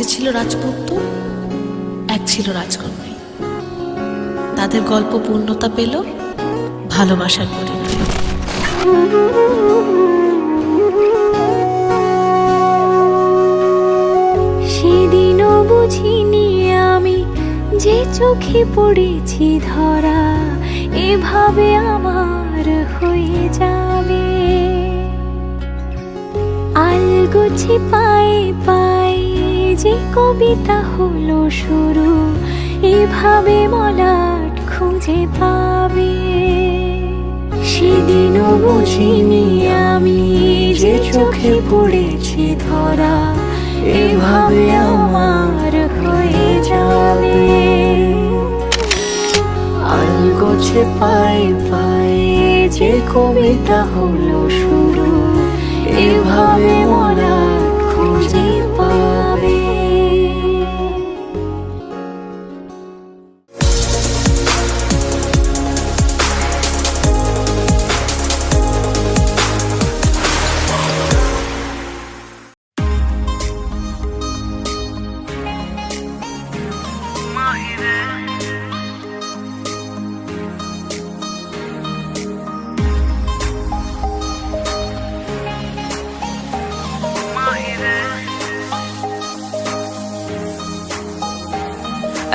যে ছিল রাজপুত্র, এক ছিল রাজকন্যা। তাদের গল্প পূর্ণতা পেল ভালোবাসার পরিণামে। সেদিনও বুঝিনি আমি যে চোখে পড়েছি ধরা এভাবে আমার হয়ে যাবে। আলগোছে পায়ে পায়ে যে কবিতা হলো শুরু, এভাবে মলাট খুঁজে পাবে। সেদিনও বুঝিনি আমি যে চোখে পড়েছি ধরা এভাবে আমার হয়ে যাবে। আলগোছে পায়ে পায়ে যে কবিতা হলো শুরু, এভাবে মলাট খুঁজে পাবে।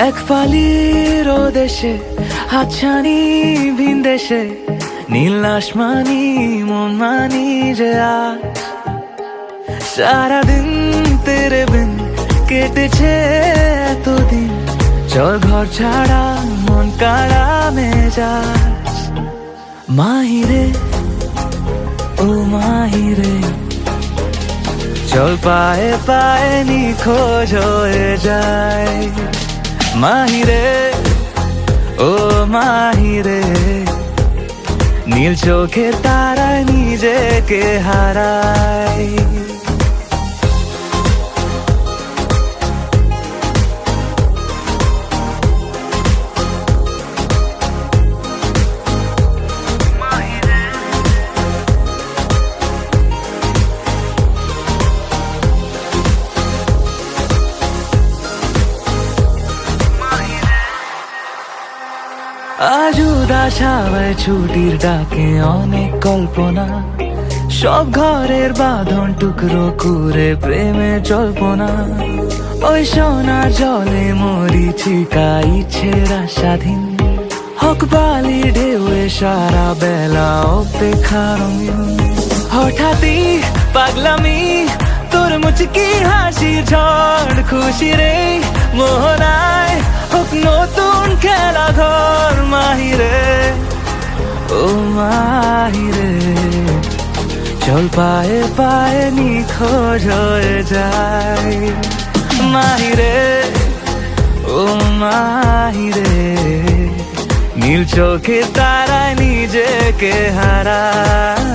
এক পালির দেশে হাতছানি ভিন দেশে, নীল আসমানি মন মানি যে আজ সারাদিন তেরে বিন কেটেছে এতদিন। চল ঘর ছাড়া মন কাড়া মেজাজ। মাহিরে ও মাহিরে, চল পায়ে পায়ে নিখোঁজ হয়ে যায়। মাহিরে ও মাহিরে, নীল চোখে তারায় নিজেকে হারায়। আজ উদাস হাওয়ায় ছুটির ডাকে অনেক কল্পনা, সব ঘরের বাঁধন টুকরো করে প্রেমে জল্পনা। ওই সোনার জলে মরিচিকা ইচ্ছের আশাধীন, হক বালি ঢেউয়ে সারা বেলা অপেক্ষা রঙিন। হঠাৎই পাগলামি তোর মুচকি হাসি ঝড় খুশি রে মোহনায় হোক নতুন খেলা ঘর। মাহিরে ও মাহিরে, চল পায়ে পায়ে নিখোঁজ হয়ে যায়। মাহিরে ও মাহিরে, নীল চোখে তারায় নিজেকে হারায়।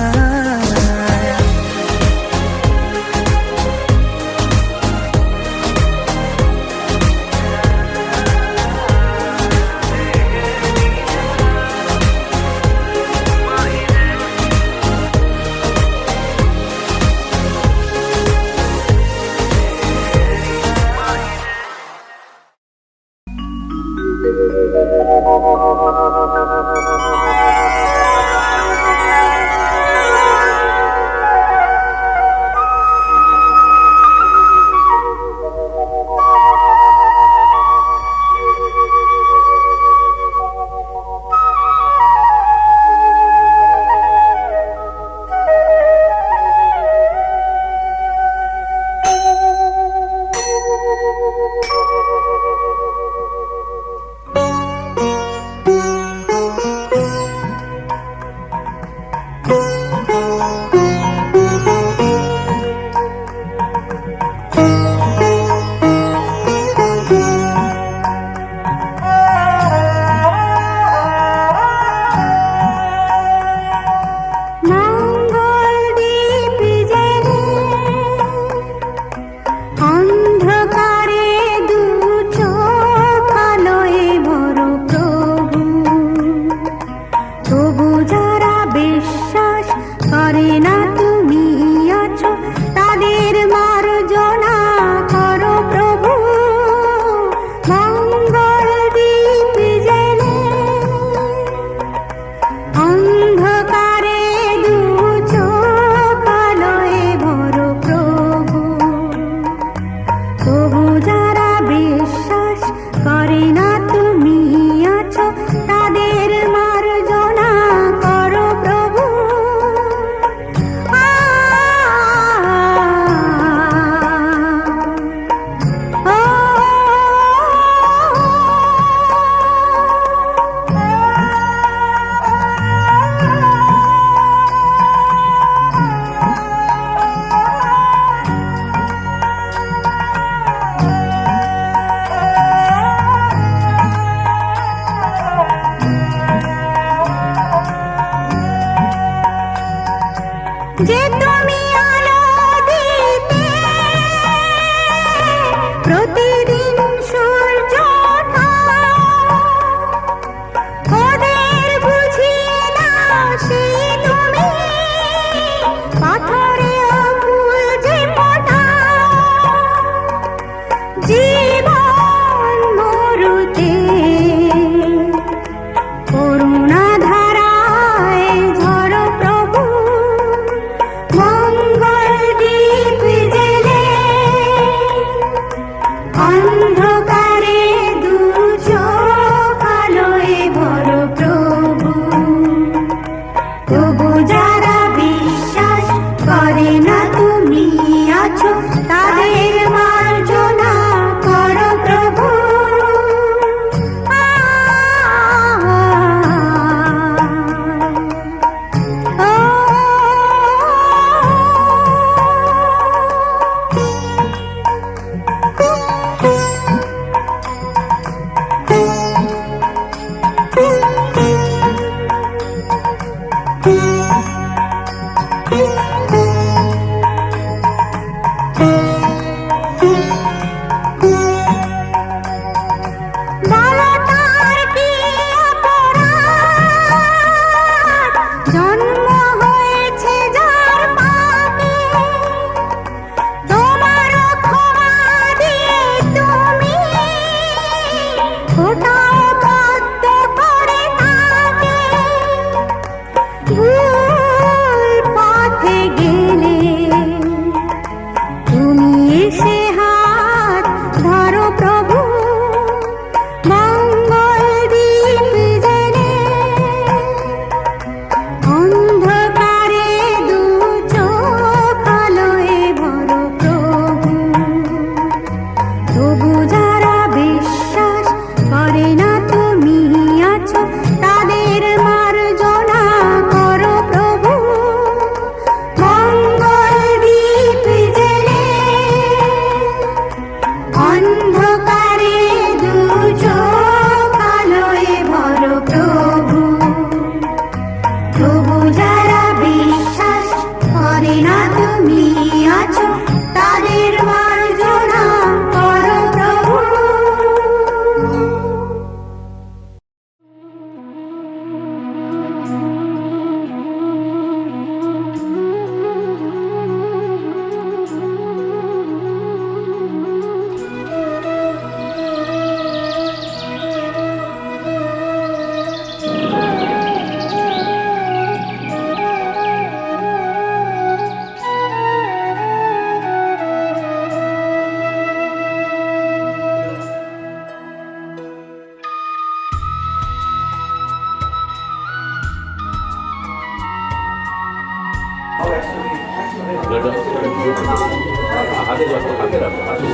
হাতে জল হাতে রাখো হাতে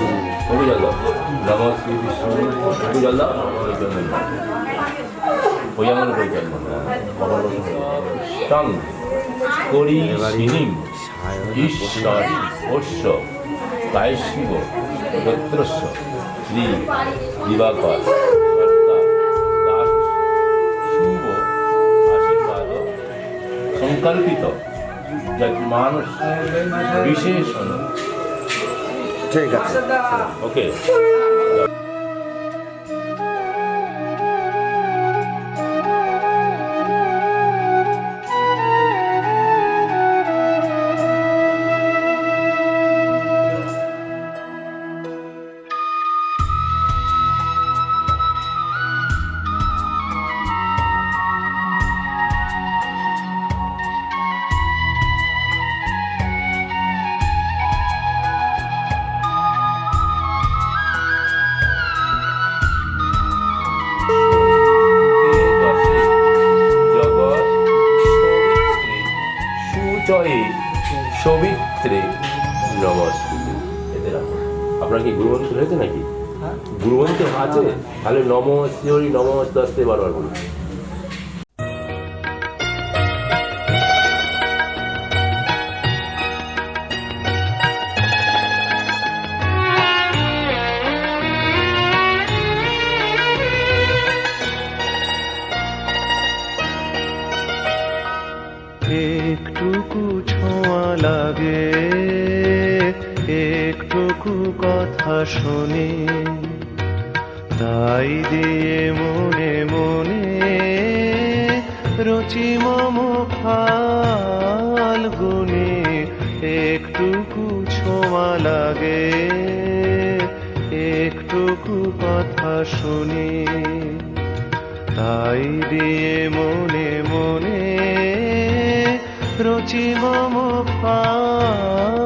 মুখে জল দাও নমঃ শ্রী বিষ্ণু মুখে জল দাও ওই আমার করে জল দাও করি সিনিম ঈশ্বরী বর্ষ কায়শিব দত্রস্য শ্রী দিবাকর দাস শুভ আশীর্বাদ সংকল্পিত মানুষ বিশেষণ ঠিক আছে ওকে সবিত্রে নমস্তে এতে রাখো। আপনার কি গুরুমন্ত্র হয়েছে নাকি? গুরুমন্ত্র আছে? তাহলে নমস্তে নমস্তে 10 বার বলুন। একটুকু ছোঁয়া লাগে একটুকু কথা শুনি তাই দিয়ে মনে মনে রুচি মম ফাল্গুনি একটুকু ছোঁয়া লাগে একটুকু কথা শুনি তাই দিয়ে মনে মনে রুচি মম ফাল্গুনি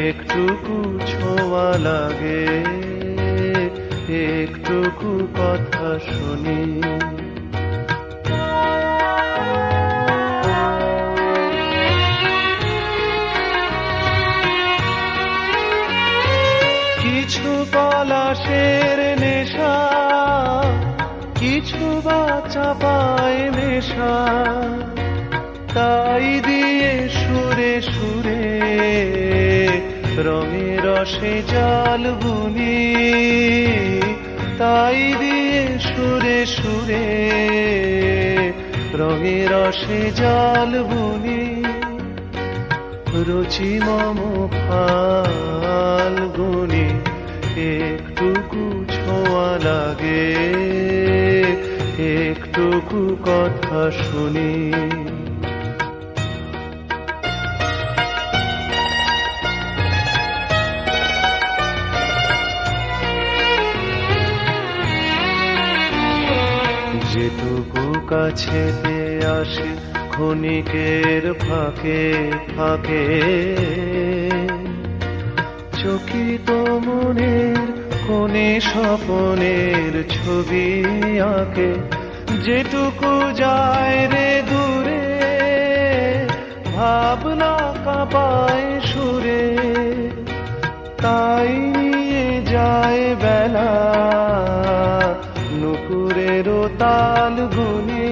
একটুকু ছোঁয়া লাগে একটুকু কথা শুনি কিছু পলাশের নেশা কিছু বা চাপায় নেশা তাই দিয়ে সুরে সুরে রঙে রসে জল বুনি তাই দিয়ে সুরে সুরে রঙে রসে জল বুনি রুচি মম ফাল্গুনি একটুকু ছোঁয়া লাগে একটুকু কথা শুনি যেটুকু কাছেতে আসে ক্ষণিকের ফাঁকে ফাঁকে চকিত মনের কোণে স্বপনের ছবি আঁকে যেটুকু যায় রে দূরে ভাবনা কাঁপায় সুরে তাই নিয়ে যায় বেলা নুপুরেরও তাল গুনে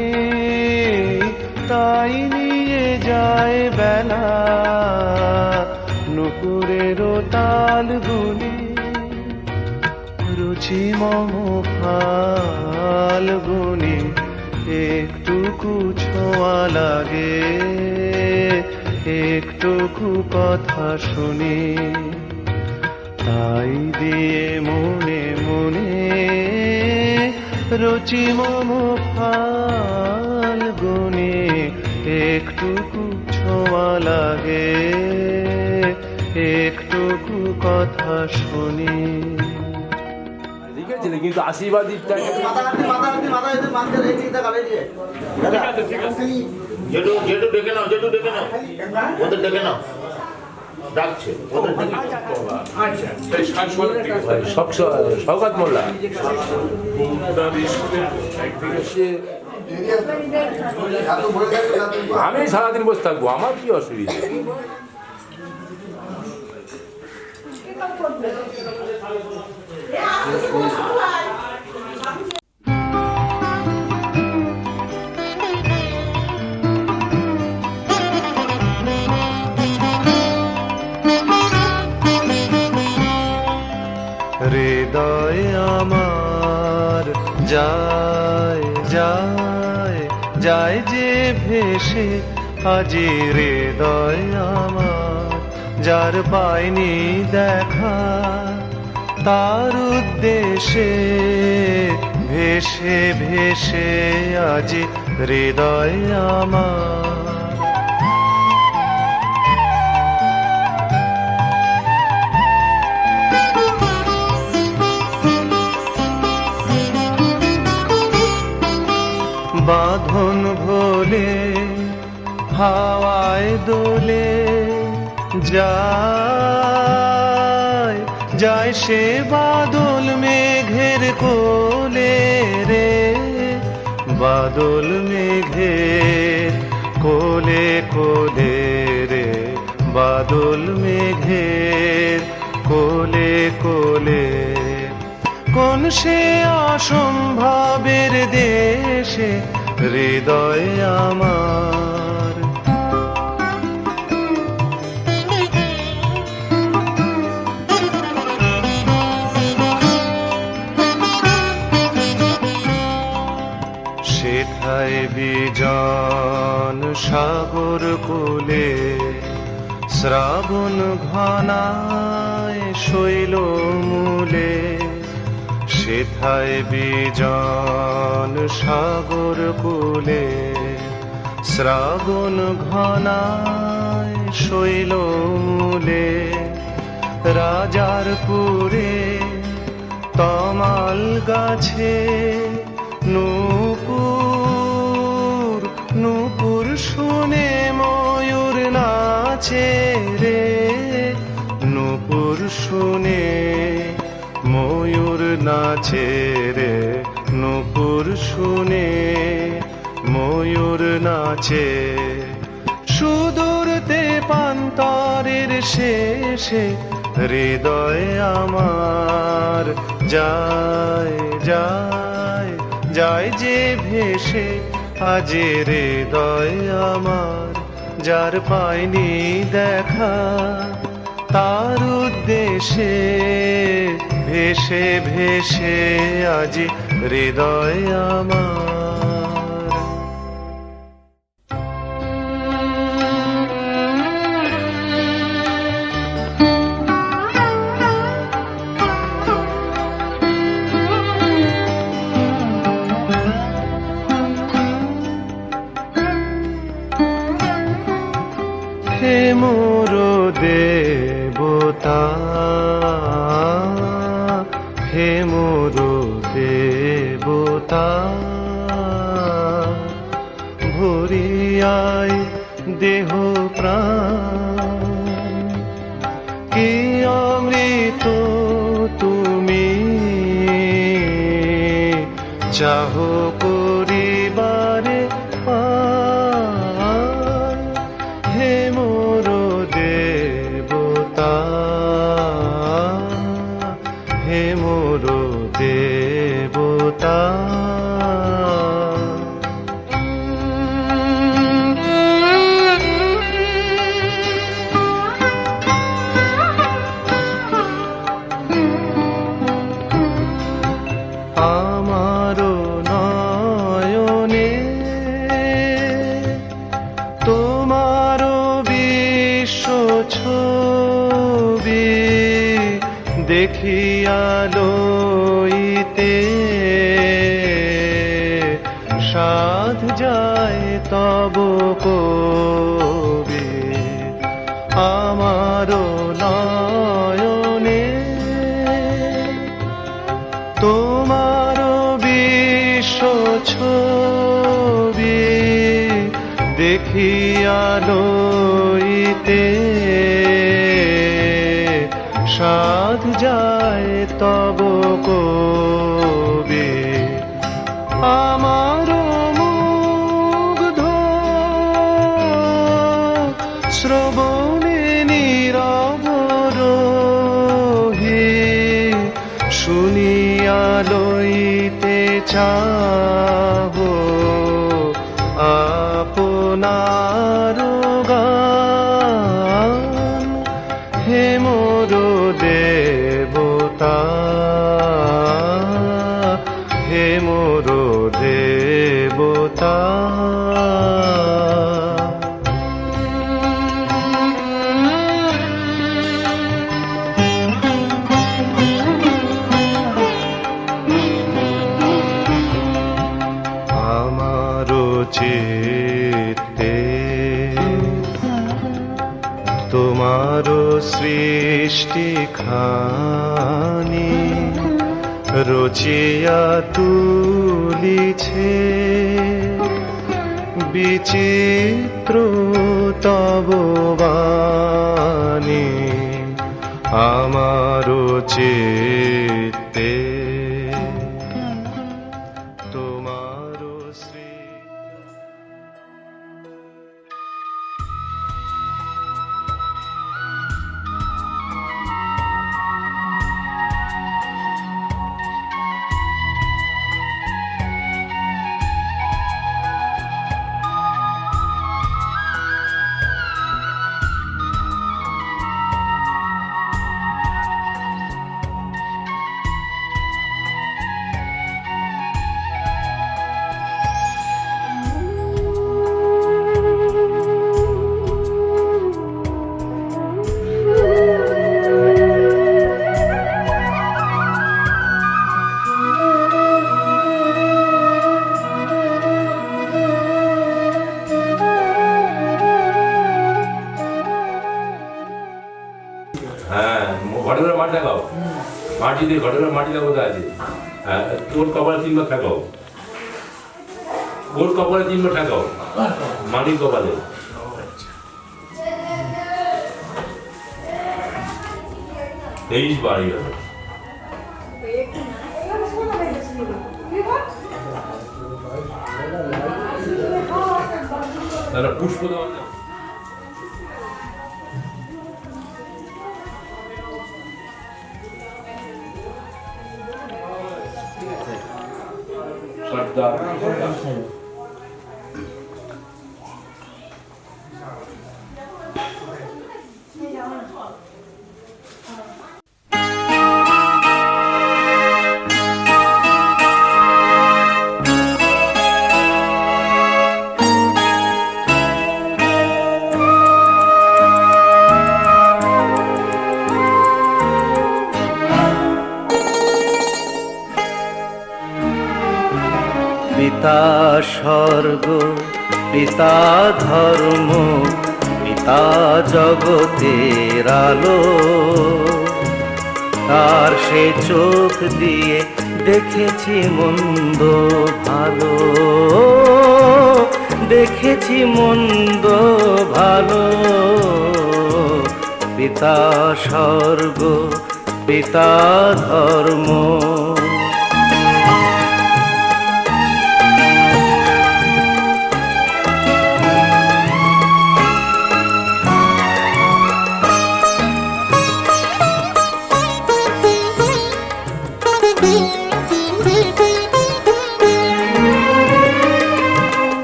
তাই নিয়ে যায় বেলা নুপুরেরও তাল গুনে রুচি মম ফাল্গুনি একটুকু ছোঁয়া লাগে একটুকু কথা শুনি তাই দিয়ে মনে মনে রুচি মম ফাল্গুনি একটুকু ছোঁয়া লাগে একটুকু কথা শুনি লিখেছিলে কিন্তু আশীর্বাদ জেঠু ডেকে নাও ওদের ডেকে নাও ডাকছে সব সৌগাত মোল্লা আমি সারাদিন বসে থাকবো, আমার কি অসুবিধা? হৃদয় আমার যায় যায় যায় যে ভেসে, আজি হৃদয় আমার যার পায়নি দেখা, তার উদ্দেশ্যে ভেসে ভেসে আজি হৃদয় আমার। বাঁধন ভোলে হাওয়ায় দোলে যায় যায় সে বাদল মেঘের কোলে রে, বাদল মেঘের কোলে কোলে রে, বাদল মেঘের কোলে কোলে। কোন সে অসম্ভবের দেশে হৃদয় আমার, সেথায় বিজন সাগর কোলে, শ্রাবণ ঘনায় শৈল মূলে, সেথায় বিজন সাগর কূলে, শ্রাবণ ঘনায় শৈল মূলে। রাজারপুরে তমাল গাছে নূপুর নূপুর শুনে ময়ূর নাচে রে, নূপুর শুনে ময়ূর নাচে রে, নূপুর শুনে ময়ূর নাচে। সুদূর তেপান্তরের শেষে হৃদয় আমার যায় যায় যায় যে ভেসে, আজ হৃদয় আমার যার পায়নি দেখা, তার উদ্দেশ্যে ভেসে ভেসে আজি হৃদয় আমার। হে মোর দেবতা, হে মোর দেবতা, ভরিয়ায় দেহ প্রাণ, কি অমৃত তুমি চাহ করিবারে পান। হে মোর দেবতা, হে মোর দেবতা, আমারো নয়নে তোমারো বিশ্ব ছবি দেখিয়া লইতে, সাধ যায় তব কবি। আমারো নয়নে তোমারো বিশ্ব ছবি দেখিয়া লইতে, সাধ যায় তব কবি। আমারো লইতে চাহো আপনার গান, হে মোর দেবতা, হে মোর দেবতা। আমারো চিত্তে তোমারো সৃষ্টি খানি রচিয়া তুলিছে, বিচিত্র তব বাণী আমারো চিত্তে তোমারো শ্রী। হ্যাঁ, ঘটনার মাটি লাগাও, মাটি দিয়ে ঘটনার মাটিটা কোথায় আছে? হ্যাঁ, তোর কপালে 3 বার ঠাকাও, ওর কপালে 3 বার ঠাকাও, মাটির কপালে। এই বাড়ি গেল তারা পুষ্প দেওয়া যায়। পিতা স্বর্গ, পিতা ধর্ম, পিতা জগতের আলো, তার সে চোখ দিয়ে দেখেছি মন্দ ভালো, দেখেছি মন্দ ভালো। পিতা স্বর্গ, পিতা ধর্ম।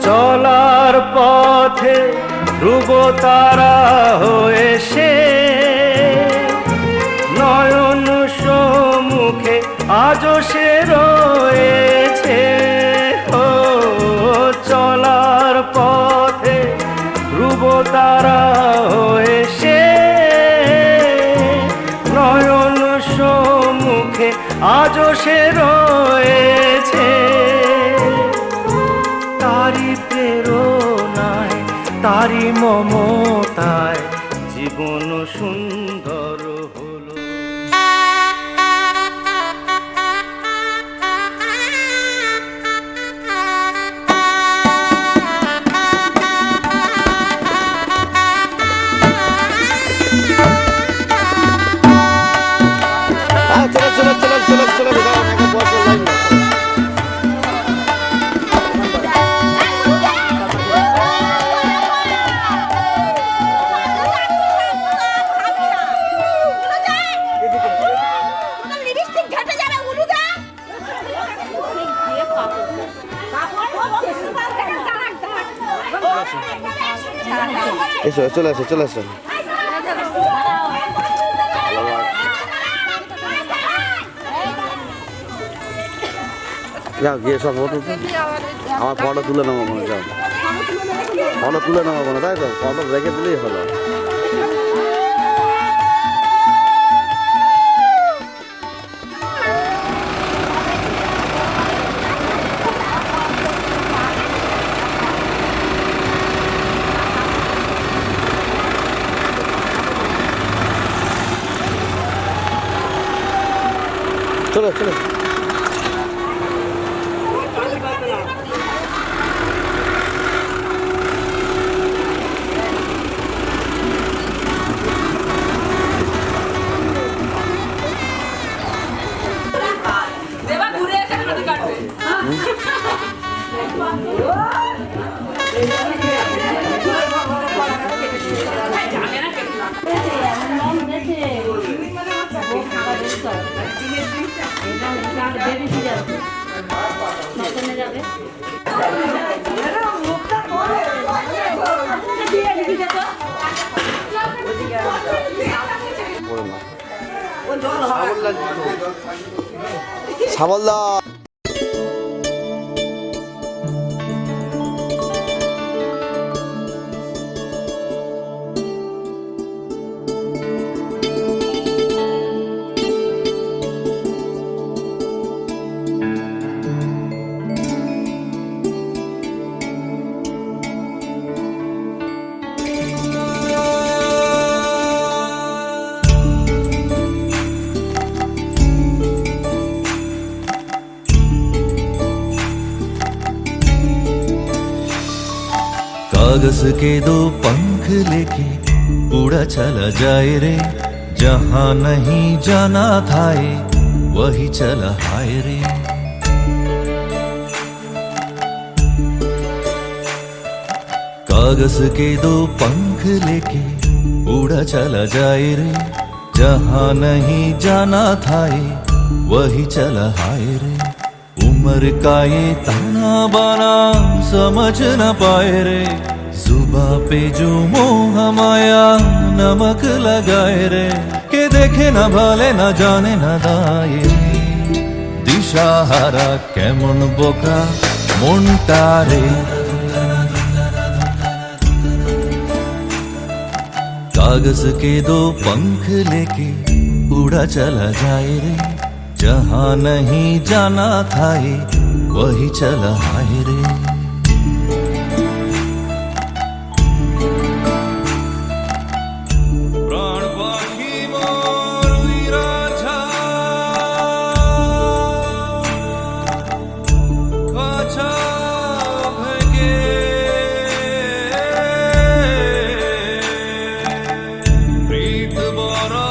চলার পথে ধ্রুব তারা হয়ে সে নয়ন সম্মুখে আজও সে রয়েছে। ও চলার পথে ধ্রুব তারা হয়ে সে নয়ন সম্মুখে আজও সে রয়েছে। তারি প্রেরণায়, তারি মমতায় জীবন সুন্দর হলো। চলো চলো চলো চলো চলো লাইন এসো চলে আসো চলে আসো যাও গিয়ে সব ফটো আমার ফটো তুলে নেবো মনে যাও ফটো তুলে নেবো মনে তাই তো ফটো রেখে দিলেই হলো চলো চলো সাবলদা कागज के दो पंख लेके उड़ा चला जाए रे जहां नहीं जाना था ये वही चला हाय रे कागज के दो पंख लेके उड़ा चला जाए रे जहां नहीं जाना था ये वही चला हाय रे उम्र का ये ताना बाना समझ न पाए रे जुबा पे जो मोह माया नमक लगाए रे के देखे न भाले न जाने न दाए दिशाहारा केमन बोका मोंटा रे कागज के दो पंख लेके उड़ा चला जाए रे जहां नहीं जाना था ये वही चला हाय रे प्राण पाखी मोर विराजा काछा भेगे प्रीत बरा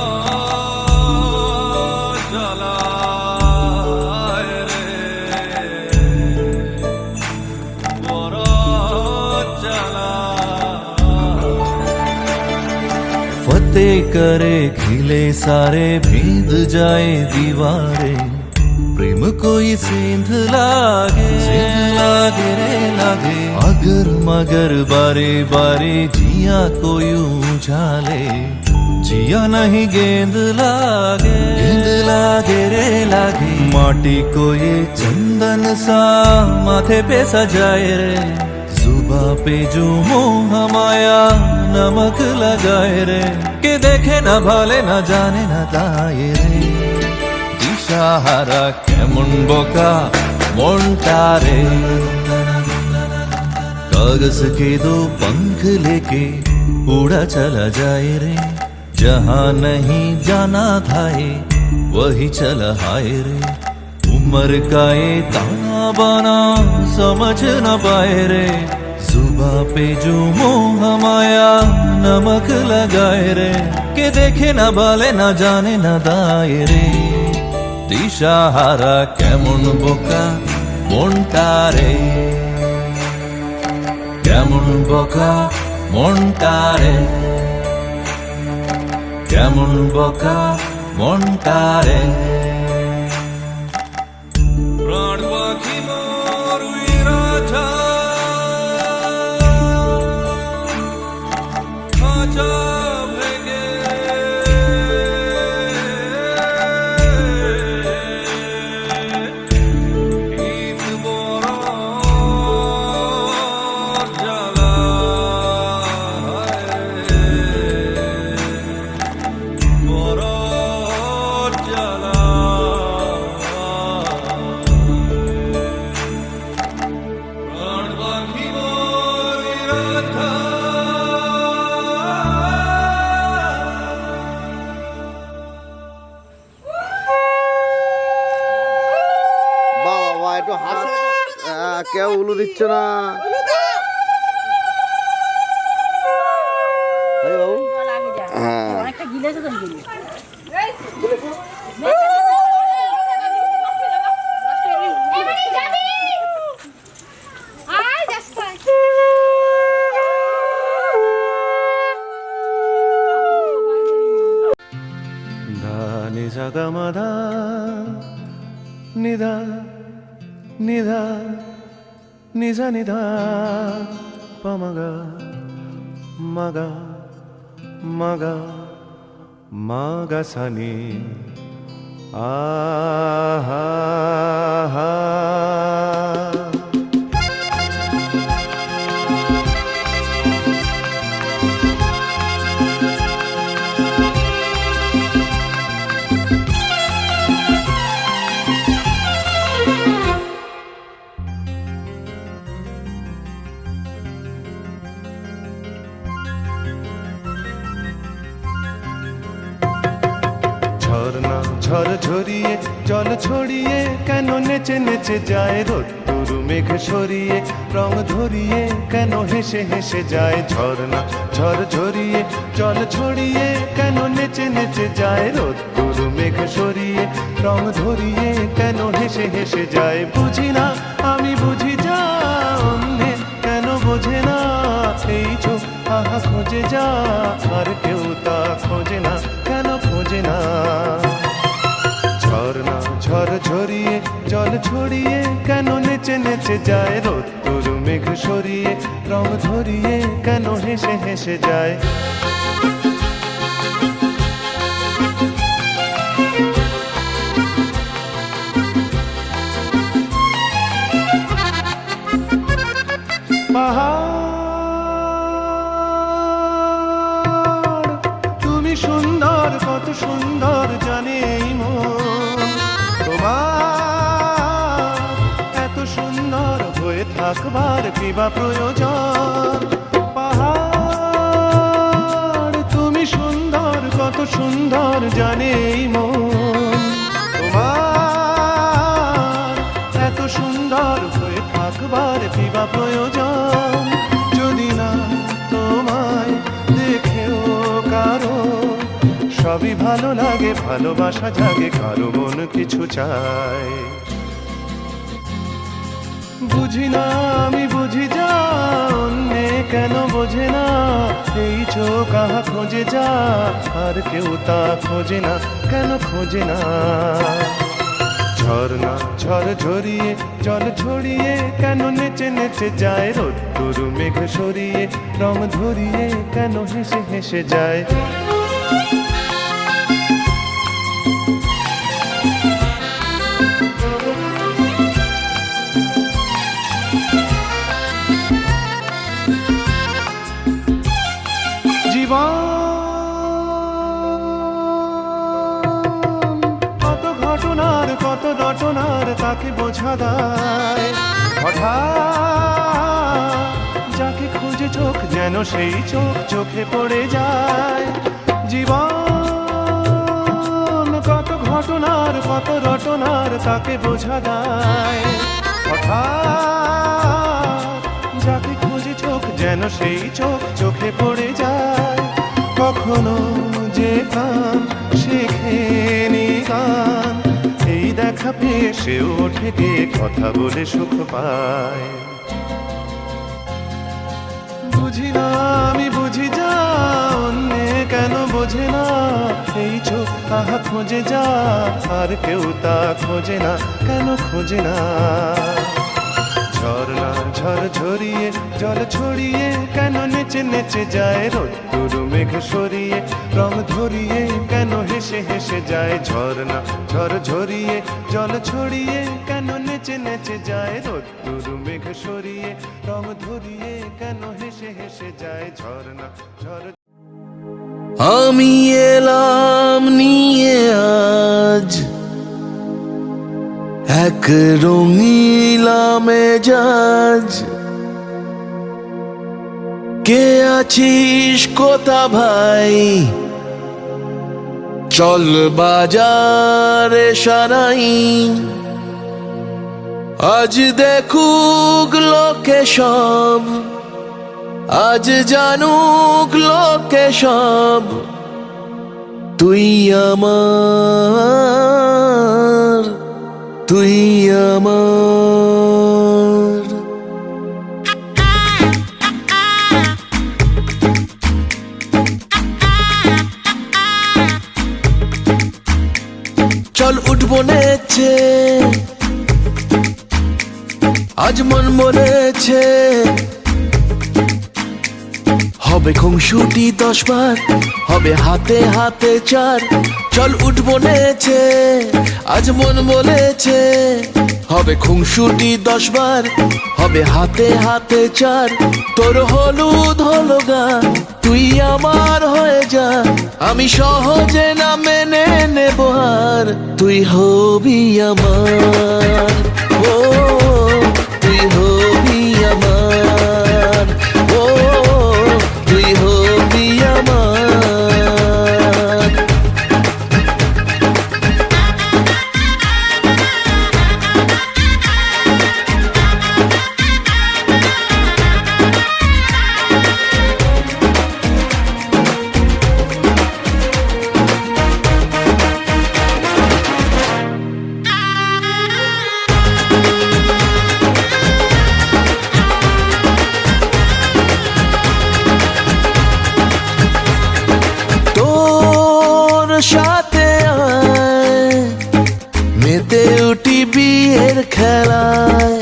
फतेह करे खिले सारे भींद जाए दीवारें प्रेम कोई सेंध लागे रे लागे अगर मगर बारे बारे जिया कोई उछाले जिया नहीं गेंद लागे रे लागे माटी को ये चंदन सा माथे पे सजाए रे जुबा पे जो मोह माया नमक लगाए रे के देखे न भाले न जाने न दाए रे दिशाहारा केमन बोका मोंटा रे कागज के दो पंख लेके उड़ा चला जाए रे जहां नहीं जाना था ये वही चला हाय रे उम्र का ये ताना बाना समझ न पाए रे जुबा पे जो मोह माया नमक लगाए रे के देखे न भाले न जाने न दाए रे दिशाहारा केमन बोका मोंटा रे केमन बोका मोंटा रे केमन बोका मोंटा रे प्राण पाखी मोर विराजा একটু হাসো। কেউ উলু দিচ্ছে না। এই বাবু, হ্যাঁ অনেকটা গিলেছে তো গিলে धा नि सा ग म धा नि धा नि धा नि सा नि धा प म ग म ग म ग म ग सा नि आ हा हा ঝর্ণা ঝড় ঝরিয়ে জল ছড়িয়ে কেন নেচে নেচে যায় রোদ্দুর মেঘ সরিয়ে রং ধরিয়ে কেন হেসে হেসে যায় ঝর্ণা ঝড় ঝরিয়ে জল ছড়িয়ে কেন নেচে নেচে যায় রোদ্দুর মেঘ সরিয়ে রং ধরিয়ে কেন হেসে হেসে যায় বুঝি না আমি বুঝি যা অন্যে কেন বোঝে না এই চোখ আহা খোঁজে যা আর কেউ তা খোঁজে না কেন খোঁজে না ঝর্ণা ঝড় ঝরিয়ে জল ছড়িয়ে কেন নেচে নেচে যায় রোদ্দুর মেঘ সরিয়ে রং ধরিয়ে কেন হেসে হেসে যায় পাহাড় তুমি সুন্দর কত সুন্দর জানে এই মন তোমার এত সুন্দর হয়ে থাকবার কিবা প্রয়োজন পাহাড় তুমি সুন্দর কত সুন্দর জানে এই মন তোমার এত সুন্দর হয়ে থাকবার কিবা প্রয়োজন যদি না তোমায় দেখেও কারো সবই ভালো লাগে ভালোবাসা জাগে কারো মন কিছু চায় বুঝি না আমি বুঝি যা অন্যে কেন বোঝে না এই চোখ আহা খোঁজে যা আর কেউ তা খোঁজে না কেন খোঁজে না ঝর্ণা ঝড় ঝরিয়ে জল ছড়িয়ে কেন নেচে নেচে যায় রোদ্দুর মেঘ সরিয়ে রং ধরিয়ে কেন হেসে হেসে যায় জীবন কত ঘটনার কত রটনার তাকে বোঝা দেয় হঠাৎ যাকে খুঁজে চোখ যেন সেই চোখ চোখে পড়ে যায় জীবন কত ঘটনার কত রটনার তাকে বোঝা দেয় হঠাৎ যাকে খুঁজে চোখ যেন সেই চোখ চোখে পড়ে যায় কখনো যে কান শেখেনি গান এই দেখা পেয়ে সে ওঠে গিয়ে কথা বলে সুখ পায় বুঝি না আমি বুঝি যা অন্যে কেন বোঝে না এই চোখ আহা খোঁজে যা আর কেউ তা খোঁজে না কেন খোঁজে না ঝর্ণা ঝড় ঝরিয়ে জল ছড়িয়ে কেন নেচে নেচে যায় রোদ্দুর মেঘ সরিয়ে রং ধরিয়ে কেন হেসে হেসে যায় ঝর্ণা ঝড় ঝরিয়ে জল ছড়িয়ে কেন নেচে নেচে যায় রোদ্দুর মেঘ সরিয়ে রং ধরিয়ে কেন হেসে হেসে যায় ঝর্ণা ঝড় আমি এলাম নিয়ে আজ এক রঙিলা মেজাজ কে আছিস কোথা ভাই চল বাজারে সারাই আজ দেখুক লোকে সব, আজ জানুক লোকে সব, তুই আমার, তুই আমার। চল উঠবো নেচে, আজ মন বলেছে হবে খুংসুটি 10 বার, হবে হাতে হাতে 4। চল উঠবো নেচে, আজ মন বলেছে হবে খুংসুটি 10 বার, হবে হাতে হাতে 4। তোর হলুদ হলো গান, তুই আমার হয়ে যা, আমি সহজে না মেনে নেব হার। তুই হবি আমার, ও তুই হবি আমার, ও তুই হবি আমার। সাথে আয় মেতে উঠি বিয়ের খেলায়,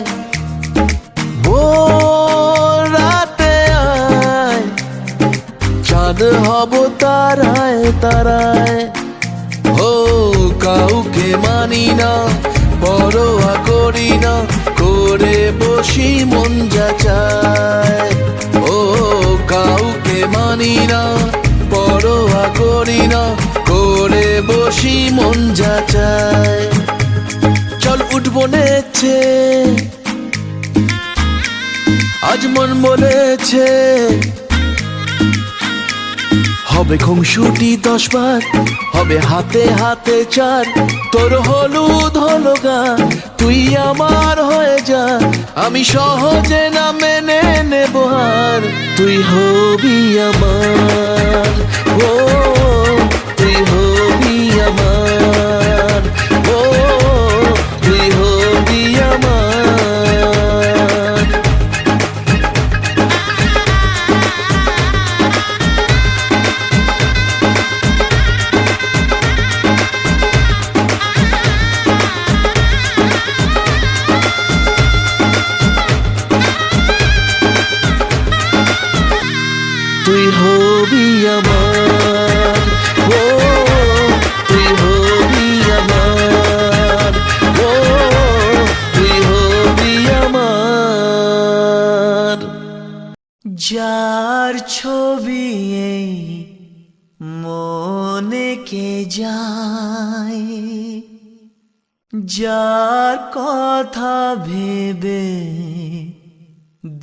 ভোর রাতে আয় চাঁদ হব তারায় তারায়। ও কাউকে মানি না, পরোয়া করি না, করে বসি মন যা চায়। ও কাউকে মানি না, পরোয়া করি না, করে বসি মন যা চায়। চল উঠবো নেচে, আজ মন বলেছে হবে খুংসুটি 10 বার, হবে হাতে হাতে 4। তোর হলুদ হলো গান, তুই আমার হয়ে যা, আমি সহজে না মেনে নেব হার। তুই হবি আমার, ও তুই হবি আমার, ও তুই হবি আমার। তুই হবি আমার, ও তুই হবি আমার, ও তুই হবি আমার। যার ছবি এই মনে কে যায়, যার কথা ভেবে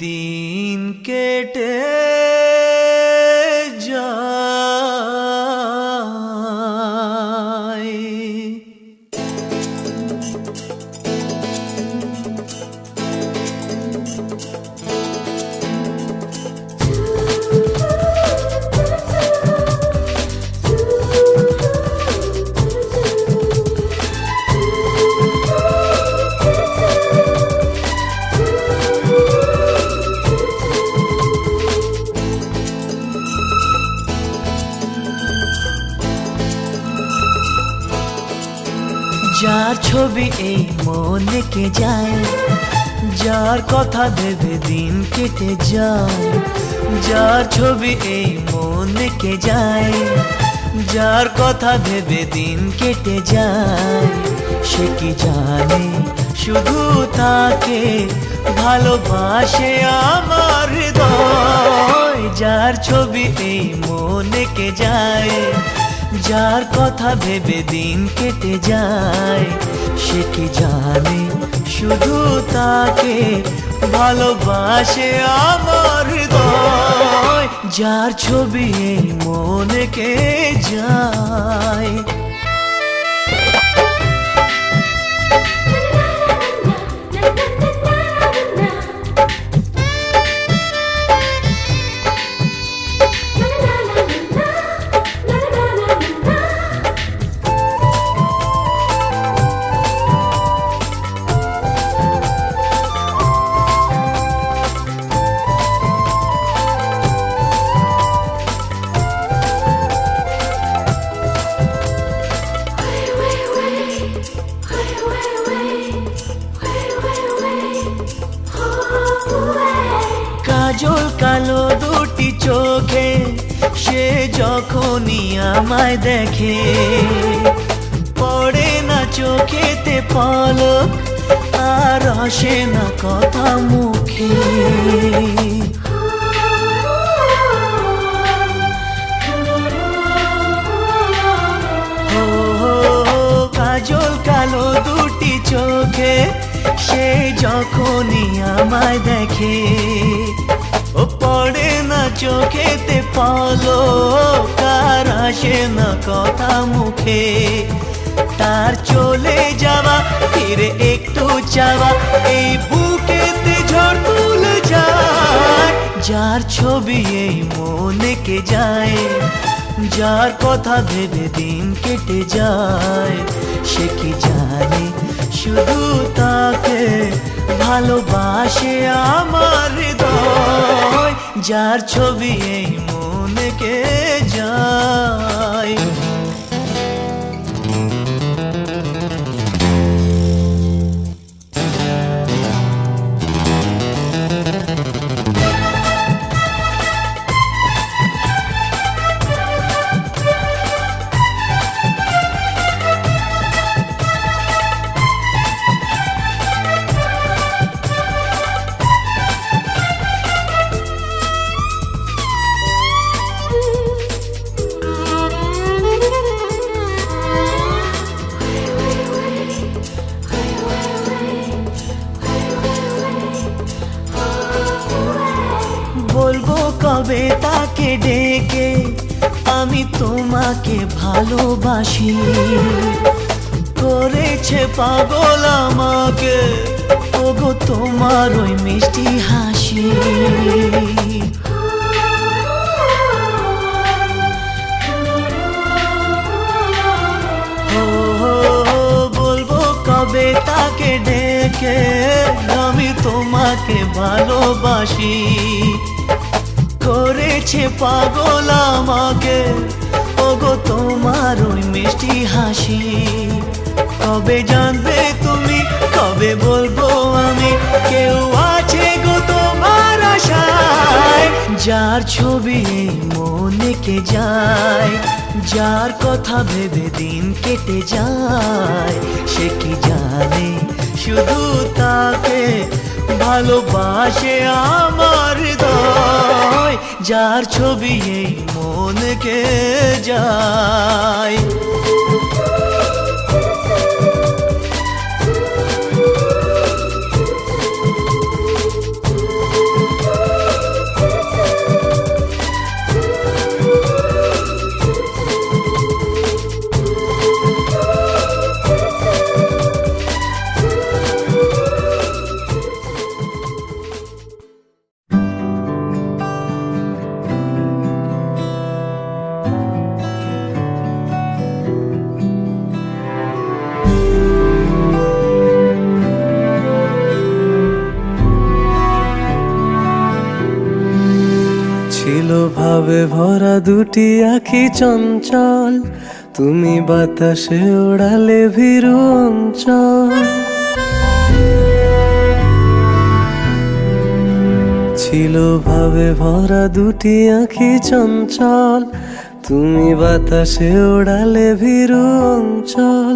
দিন কেটে যায়। যার ছবি এই মনে কে যায়, যার কথা ভেবে দিন কেটে যায়। যার ছবি এই মনে কে যায়, যার কথা ভেবে দিন কেটে যায়। সে কি জানে শুধু তাকে ভালোবাসে আমার হৃদয়। যার ছবি এই মনে কে যায়, যার কথা ভেবে দিন কেটে যায়। সে কি জানে শুধু তাকে ভালোবাসে আমার হৃদয়। যার ছবি এই মনে কে যায়। La la la la la la la la কালো দুটি চোখে সে যখনই আমায় দেখে, পড়ে না চোখেতে পলক আর আসে না কথা মুখে। কাজল কালো দুটি চোখে সে যখনই আমায় দেখে, ও পড়ে না চোখেতে পলক আর আসে না কথা মুখে। তার চলে যাওয়া ফিরে একটু চাওয়া এই বুকেতে ঝড় তুলে যায়। যার ছবি এই মনে কে যায়, যার কথা ভেবে দিন কেটে যায়, সে কি জানে শুধু তাকে ভালোবাসে আমার হৃদয়। যার ছবি এই মনে কে যায়। বলবো কবে তাকে ডেকে আমি তোমাকে ভালোবাসি, করেছে পাগল আমাকে ওগো তোমার ওই মিষ্টি হাসি। বলবো কবে তাকে ডেকে আমি তোমাকে ভালোবাসি, করেছে পাগল আমাকে ওগো তোমার ওই মিষ্টি হাসি। কবে জানবে তুমি, কবে বলবো আমি, কেউ আছে গো তোমার আশায়। যার ছবি এই মনে কে যায়, যার কথা ভেবে দিন কেটে যায়, সে কি জানে শুধু তাকে ভালোবাসে আমার হৃদয়। যার ছবি এই মনে কে যায়। ছিল ভাবে ভরা দুটি আঁখি চঞ্চল, তুমি বাতাসে ওড়ালে ভীরু অঞ্চল। ছিল ভাবে ভরা দুটি আঁখি চঞ্চল, তুমি বাতাসে ওড়ালে ভীরু অঞ্চল।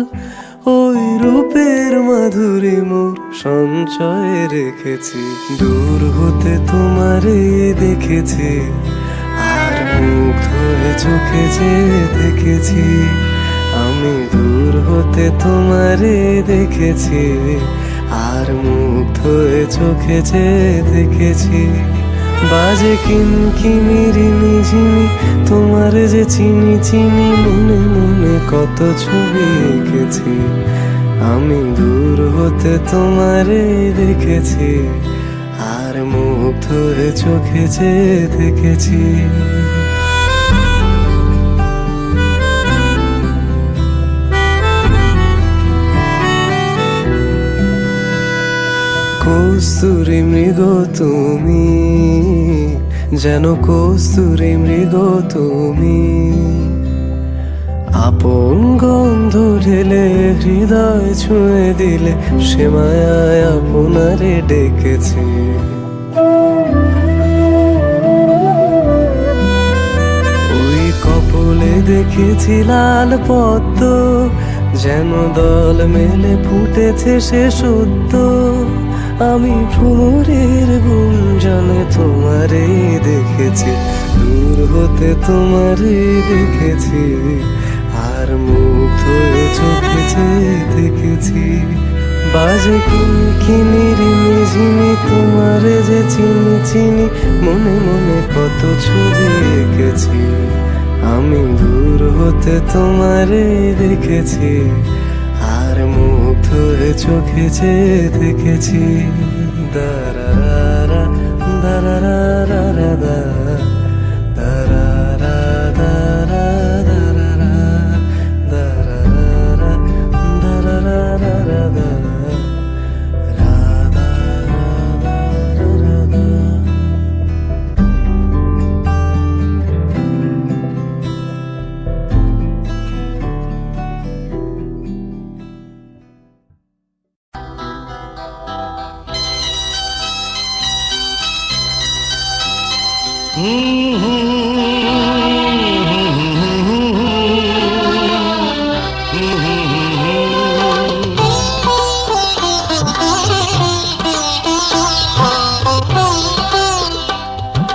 ওই রূপের মাধুরী মোর সঞ্চয়ে রেখেছি, দূর হতে তোমারে দেখেছি আর মুগ্ধ হয়ে চোখে যে দেখেছি। আমি দূর হতে তোমারে দেখেছি আর মুগ্ধ হয়ে চোখে যে দেখেছি। বাজে কিনকিনিরি নিঝিমি তোমার যে চিনি চিনি, মনে মনে কত ছবি এঁকেছি। আমি দূর হতে তোমারে দেখেছি আর মুগ্ধ হয়ে চোখে যে দেখেছি। কস্তুরী মৃগ তুমি, যেন কস্তুরী মৃগ তুমি। আপন গন্ধ ঢেলে হৃদয় ছুঁয়ে দিলে, সে মায়ায় আপনারে ডেকেছে। দেখেছি লাল পদ্ম, যেন দল মেলে ফুটেছে সে সত্য। আমি ভ্রমরের গুঞ্জনে তোমারে দেখেছি, দূর হতে তোমারে দেখেছি, আর মুগ্ধ হয়ে চোখে চেয়ে দেখেছি। বাজে কিনিরি ঝিনি তোমারে যে চিনি চিনি, মনে মনে কত ছবি এঁকেছি। আমি দূর হতে তোমারে দেখেছি, আর মুগ্ধ হয়ে চোখে চেয়ে দেখেছি। দারারা দারারা দারারা দারারা দারারা দারারা দারারা দারারা।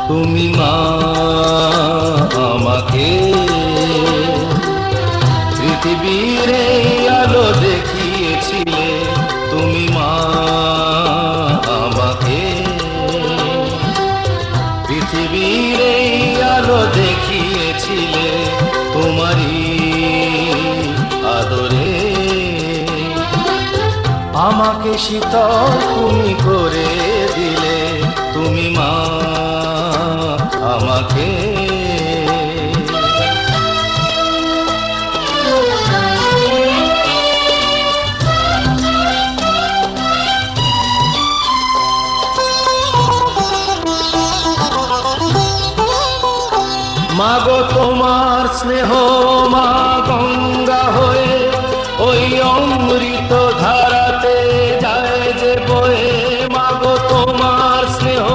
তুমি মা আমাকে পৃথিবীর এই আলো দেখিয়েছিলে, তুমি মা আমাকে পৃথিবীর এই আলো দেখিয়েছিলে, তোমারই আদরে আমাকে শীতল তুমি করে দিলে, তুমি মা আমাকে। মাগো তোমার স্নেহ মা গঙ্গা হয়ে ওই অমৃত ধারাতে যায় যে বয়ে, মাগো তোমার স্নেহ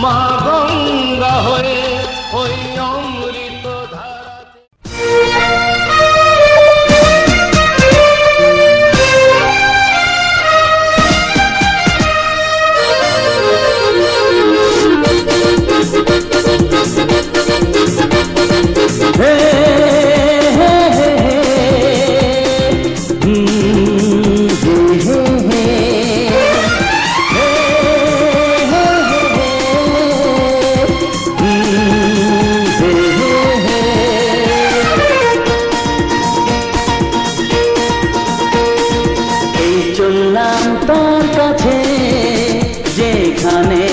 মা গঙ্গা হয়ে ওই অমৃত ধারাতে। চললাম তোর কাছে যেখানে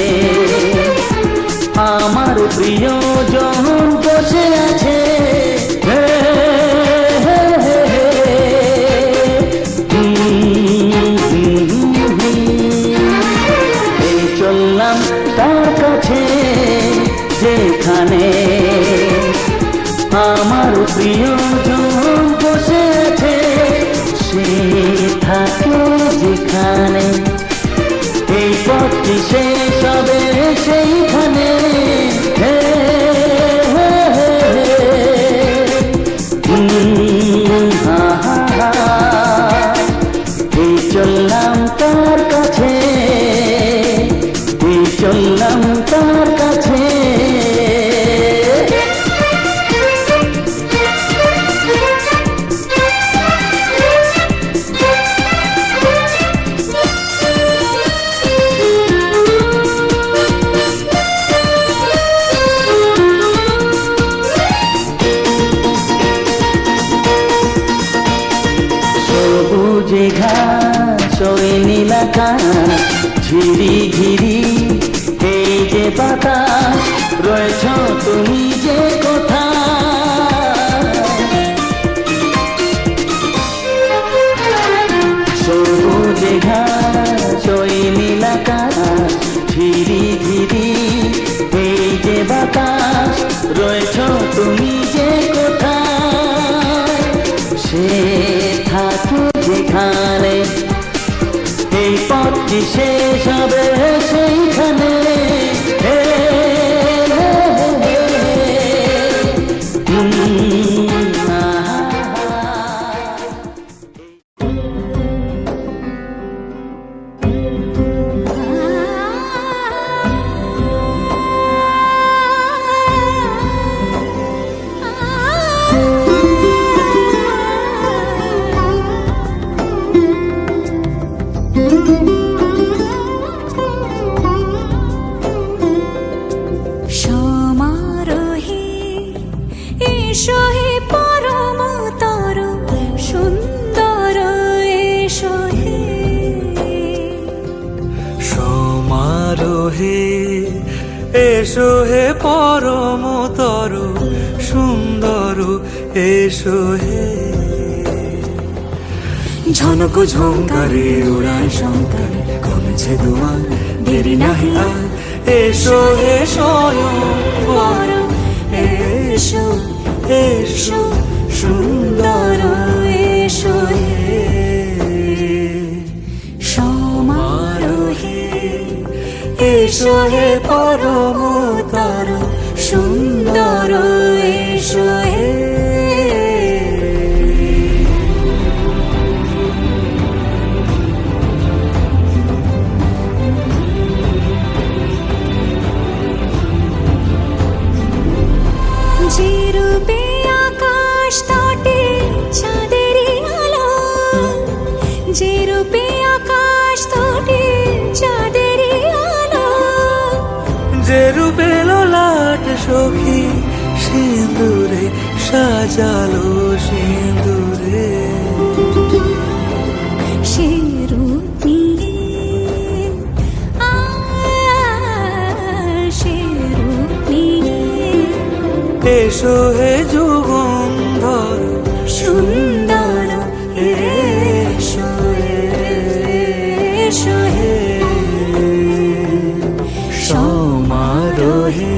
আমার প্রিয়জন বসে আছে, এই চললাম তার কাছে যেখানে আমার প্রিয়জন বসে আছে, সে থাকে যেখানে এই পথটি শেষ হবে সেইখানে। এই চললাম তার কাছে, এই চললাম তার কাছে। সবুজে ঘাস ওই নীলাকাশ ঝিরি ঝিরি এই যে বাতাস, রয়েছ তুমি যে কোথায়। সবুজে ঘাস ওই নীলাকাশ ঝিরি ঝিরি এই যে বাতাস, রয়েছ তুমি যে কোথায়। সে থাকে যেখানে এই পথটি শেষ হবে সেইখানে। হে হে হে হে এসো হে ঝনক ঝঙ্কারে উড়ায় শঙ্কারে কমেছে দুয়ার দেরি নাহি আর এসো হে স্বয়ংবর এসো এসো সুন্দর এসো হে সমারোহে এসো হে পরমতর সুন্দর এসো হে যে রূপে আকাশ তটে চাঁদেরই আলো, যে রূপে আকাশ তটে চাঁদেরই আলো, যে রূপে ললাট সখী সিঁদুরে সাজালো সিঁদুরে সে রূপ নিয়ে সে রূপ নিয়ে এসো হে যুগন্ধর সুন্দর এসো এসো হে সমারোহে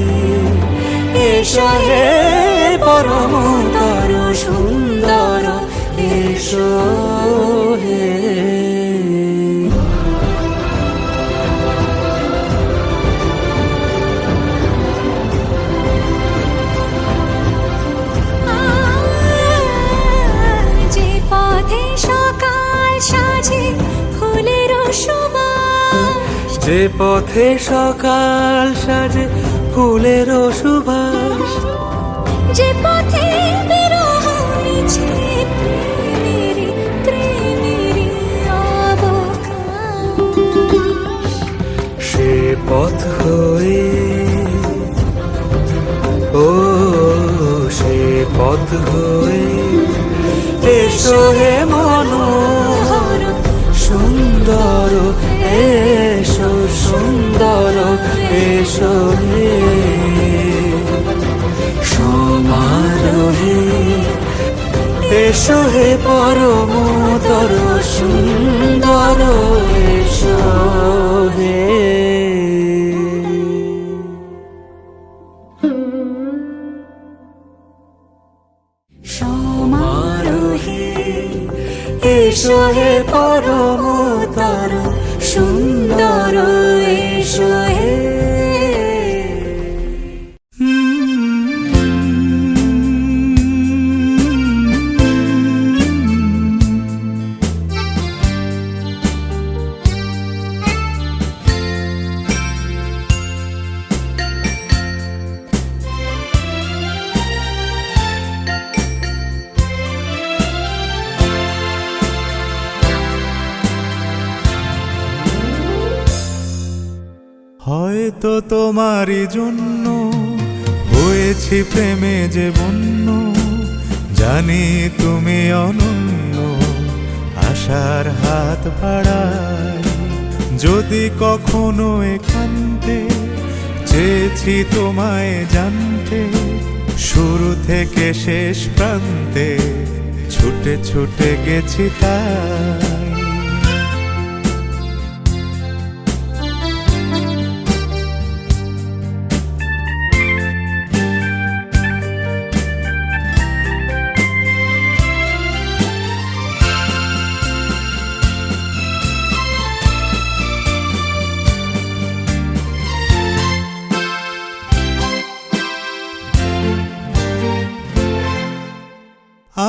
এসো হে পরমতর সুন্দর এসো হে যে পথে সকাল সাজে ফুলের সুবাস, যে পথে সকাল সাজে ফুলের সুবাস, যে পথে বিরহ মিছে প্রেমেরই প্রেমেরই অবকাশ, সে পথ হয়ে ও সে পথ হয়ে এসো হে মনোহর সুন্দর এসো সুন্দর এসো হে সমারোহে এসো হে পরমতর সুন্দর এসো হে সমারোহে এসো হে পরমতর সুন্দর এসো হে হয়তো তোমারই জন্য হয়েছি প্রেমে যে বন্য, জানি তুমি অনন্য আশার হাত বাড়াই, যদি কখনো একান্তে চেয়েছি তোমায় জানতে, শুরু থেকে শেষ প্রান্তে ছুটে ছুটে গেছি তাই।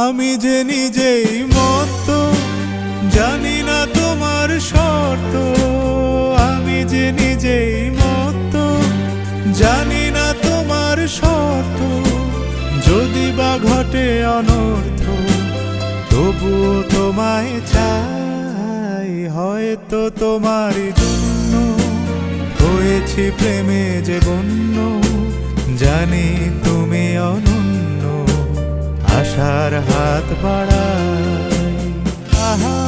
আমি যে নিজেই মত, জানি না তোমার শর্ত, আমি যে নিজেই মত, জানি না তোমার শর্ত, যদি বা ঘটে অনর্থ তবুও তোমায় চাই। হয়তো তোমারই জন্য হয়েছি প্রেমে যে বন্য, জানি তুমি অনন্য আশার হাত বাড়াই। আহা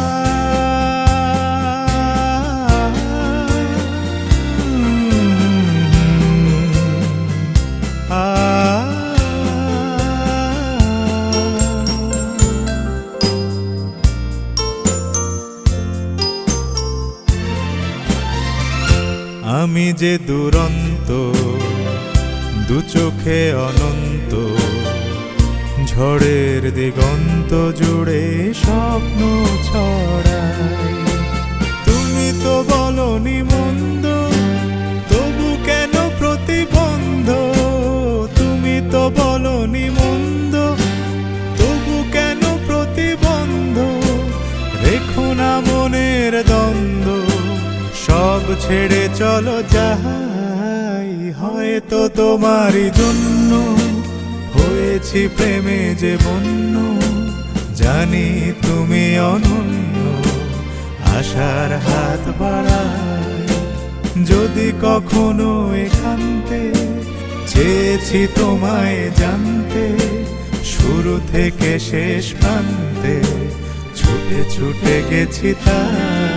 আমি যে দুরন্ত, দু চোখে অনন্ত, ঝড়ের দিগন্ত জুড়ে স্বপ্ন ছড়াই। তুমি তো বলনি মন্দ, তবু কেন প্রতিবন্ধ? তুমি তো বলনি মন্দ, তবু কেন প্রতিবন্ধ? রেখো না মনের দ্বন্দ্ব, সব ছেড়ে চলো যাই। হয়তো তোমারই জন্য হয়েছি প্রেমে যে বন্য, জানি তুমি অনন্য, আশার হাত বাড়াই। যদি কখনো একান্তে চেয়েছি তোমায় জানতে, শুরু থেকে শেষ প্রান্তে ছুটে ছুটে গেছি তাই।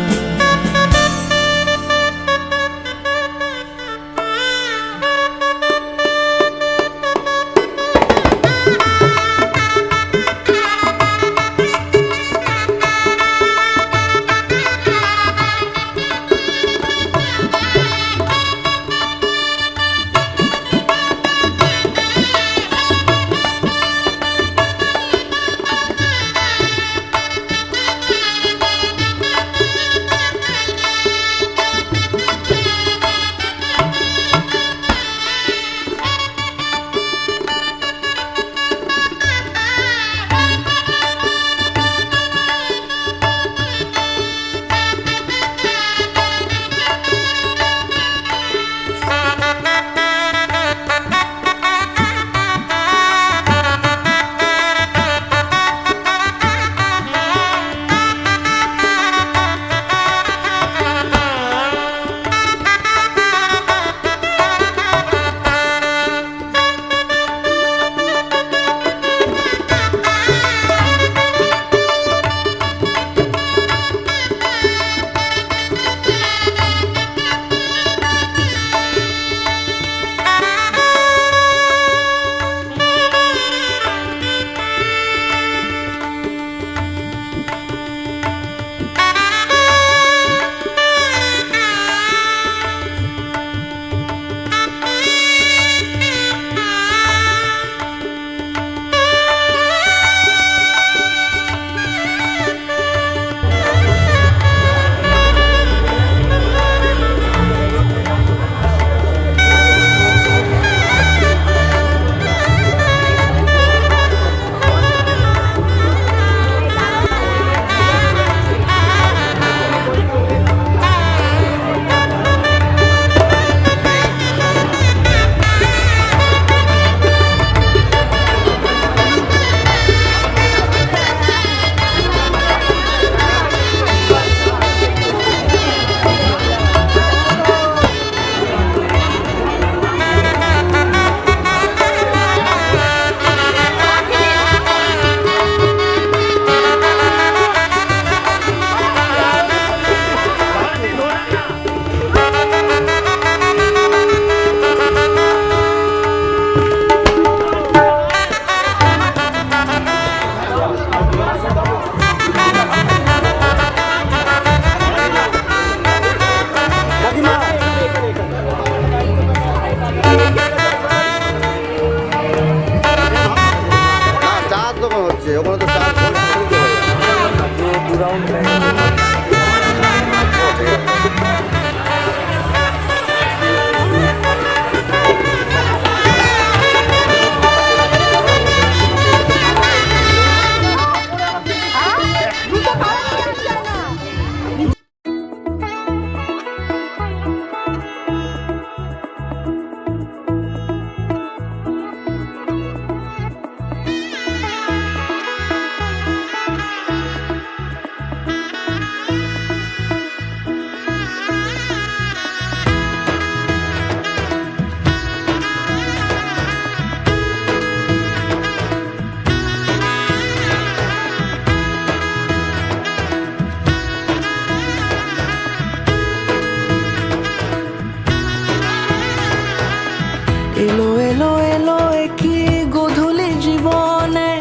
এলো এলো এলো কি গোধূলি জীবনে,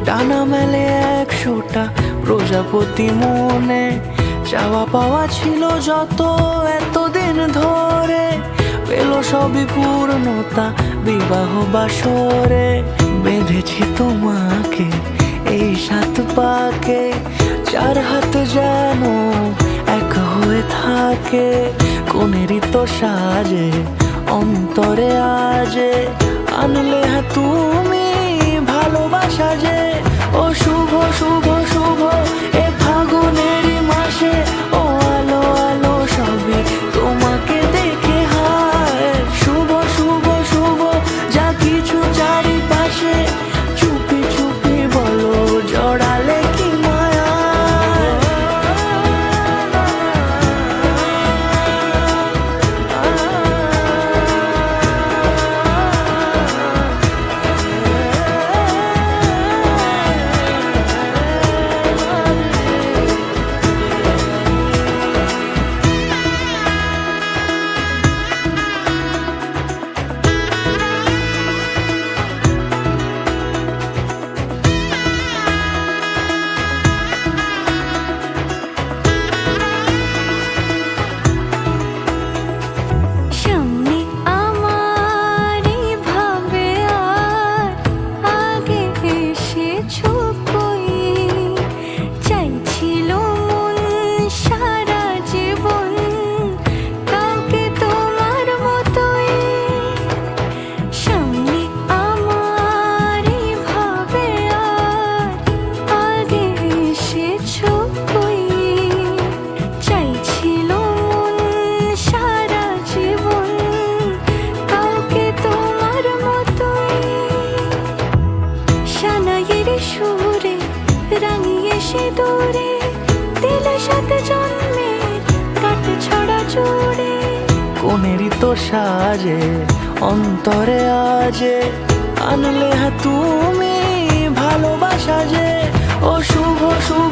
ডানা মেলে 100টা প্রজাপতি মনে। চাওয়া পাওয়া ছিল যত এতদিন দিন ধরে পেল সবই পূর্ণতা বিবাহ বাসরে। বেঁধেছি তোমাকে এই 7 পাকে, 4 হাত যেন এক হয়ে থাকে। কোনেরই তো সাজে অন্তরে আজে আনলে হ্যাঁ তুমি ভালোবাসা যে। ও শুভ শুভ শুভ এ ফাগুনেরই মাসে, ও আলো আলো সবই তোমাকে দেখে হায়। শুভ শুভ শুভ যা কিছু চারিপাশে, চুপি চুপি বলো জড়ালে কি মায়া। সামনে আমার ভাবে আর আগে এসেছো কই, চাইছিল মন সারা জীবন কাউকে তোমার মতোই। সামনে আমার ভাবে আর আগে এসেছো কই, চাইছিল মন সারা জীবন কাউকে তোমার মতোই। সানাইয়ের সুরে রাঙিয়ে সে দূরে দিলে 7 জন্মের কাট ছড়া জুড়ে। কোনেরই তো সাজে অন্তরে আজে আনলে হ্যাঁ তুমি ভালোবাসা যে। ও শুভ শুভ